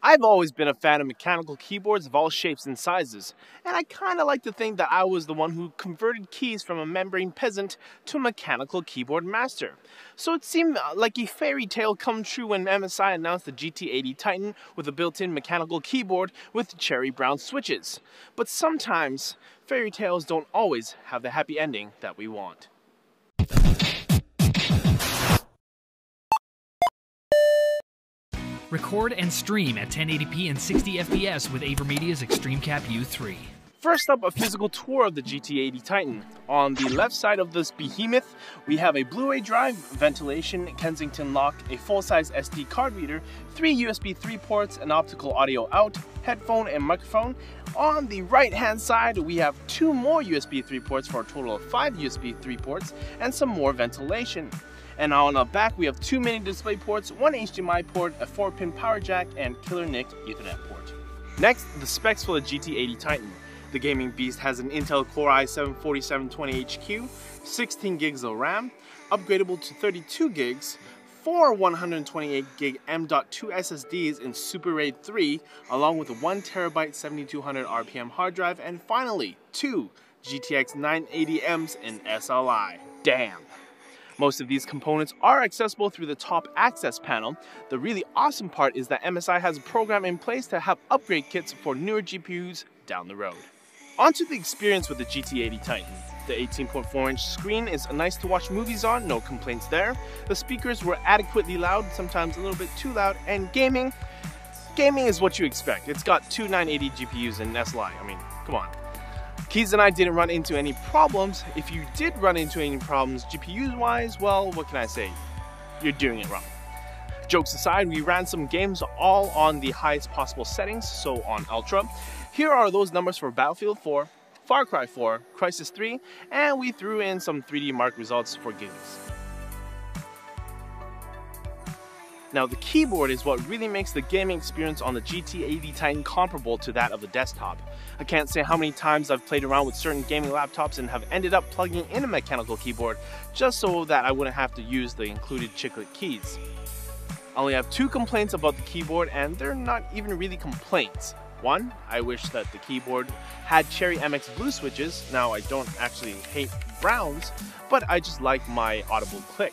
I've always been a fan of mechanical keyboards of all shapes and sizes, and I kinda like to think that I was the one who converted keys from a membrane peasant to a mechanical keyboard master. So it seemed like a fairy tale come true when MSI announced the GT80 Titan with a built-in mechanical keyboard with cherry brown switches. But sometimes, fairy tales don't always have the happy ending that we want. Record and stream at 1080p and 60 FPS with AverMedia's XtremeCap U3. First up, a physical tour of the GT80 Titan. On the left side of this behemoth, we have a Blu-ray drive, ventilation, Kensington lock, a full-size SD card reader, 3 USB 3 ports, an optical audio out, headphone and microphone. On the right-hand side, we have 2 more USB 3 ports for a total of 5 USB 3 ports and some more ventilation. And on the back, we have 2 mini display ports, 1 HDMI port, a 4-pin power jack, and killer NIC Ethernet port. Next, the specs for the GT80 Titan. The gaming beast has an Intel Core i7-4720HQ, 16 gigs of RAM, upgradable to 32 gigs, 4 128 gig M.2 SSDs in Super RAID 3, along with a 1 TB 7200 RPM hard drive, and finally, 2 GTX 980Ms in SLI. Damn! Most of these components are accessible through the top access panel. The really awesome part is that MSI has a program in place to have upgrade kits for newer GPUs down the road. Onto the experience with the GT80 Titan. The 18.4-inch screen is nice to watch movies on, no complaints there. The speakers were adequately loud, sometimes a little bit too loud, and gaming is what you expect. It's got 2 980 GPUs in SLI, I mean, come on. Keys and I didn't run into any problems. If you did run into any problems GPU-wise, well, what can I say? You're doing it wrong. Jokes aside, we ran some games all on the highest possible settings, so on Ultra. Here are those numbers for Battlefield 4, Far Cry 4, Crysis 3, and we threw in some 3D Mark results for gigs. Now, the keyboard is what really makes the gaming experience on the GT80 Titan comparable to that of the desktop. I can't say how many times I've played around with certain gaming laptops and have ended up plugging in a mechanical keyboard just so that I wouldn't have to use the included chiclet keys. I only have 2 complaints about the keyboard, and they're not even really complaints. One, I wish that the keyboard had Cherry MX Blue switches. Now, I don't actually hate browns, but I just like my audible click.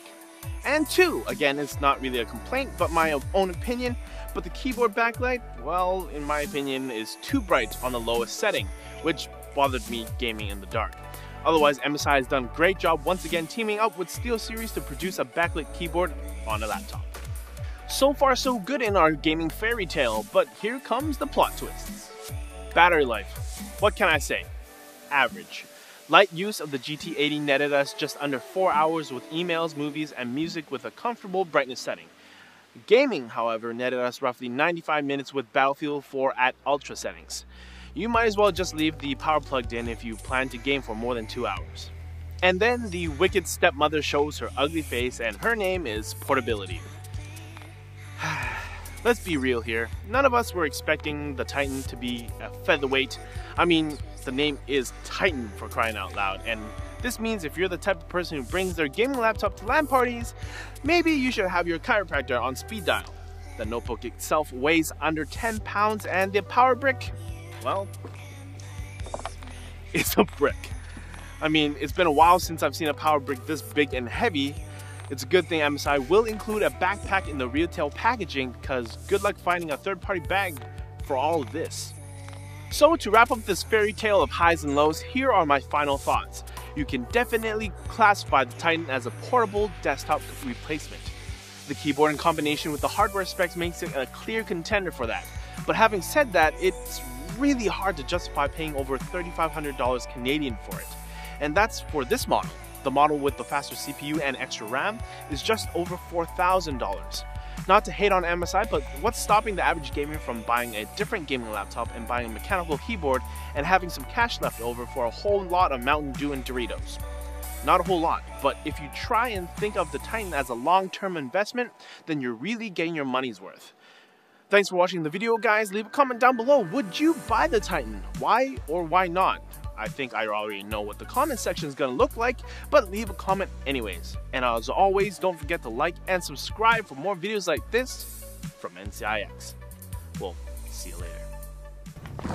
And 2, again, it's not really a complaint, but my own opinion, but the keyboard backlight, well, in my opinion, is too bright on the lowest setting, which bothered me gaming in the dark. Otherwise, MSI has done a great job once again teaming up with SteelSeries to produce a backlit keyboard on a laptop. So far so good in our gaming fairy tale, but here comes the plot twists. Battery life. What can I say? Average. Light use of the GT80 netted us just under 4 hours with emails, movies, and music with a comfortable brightness setting. Gaming, however, netted us roughly 95 minutes with Battlefield 4 at ultra settings. You might as well just leave the power plugged in if you plan to game for more than 2 hours. And then the wicked stepmother shows her ugly face, and her name is portability. Let's be real here. None of us were expecting the Titan to be a featherweight. I mean, the name is Titan, for crying out loud, and this means if you're the type of person who brings their gaming laptop to LAN parties, maybe you should have your chiropractor on speed dial. The notebook itself weighs under 10 pounds, and the power brick, well, it's a brick. I mean, it's been a while since I've seen a power brick this big and heavy. It's a good thing MSI will include a backpack in the retail packaging, because good luck finding a third-party bag for all of this. So to wrap up this fairy tale of highs and lows, here are my final thoughts. You can definitely classify the Titan as a portable desktop replacement. The keyboard in combination with the hardware specs makes it a clear contender for that. But having said that, it's really hard to justify paying over $3,500 Canadian for it. And that's for this model. The model with the faster CPU and extra RAM is just over $4,000. Not to hate on MSI, but what's stopping the average gamer from buying a different gaming laptop and buying a mechanical keyboard and having some cash left over for a whole lot of Mountain Dew and Doritos? Not a whole lot, but if you try and think of the Titan as a long-term investment, then you're really getting your money's worth. Thanks for watching the video, guys. Leave a comment down below. Would you buy the Titan? Why or why not? I think I already know what the comment section is going to look like, but leave a comment anyways. And as always, don't forget to like and subscribe for more videos like this from NCIX. We'll see you later.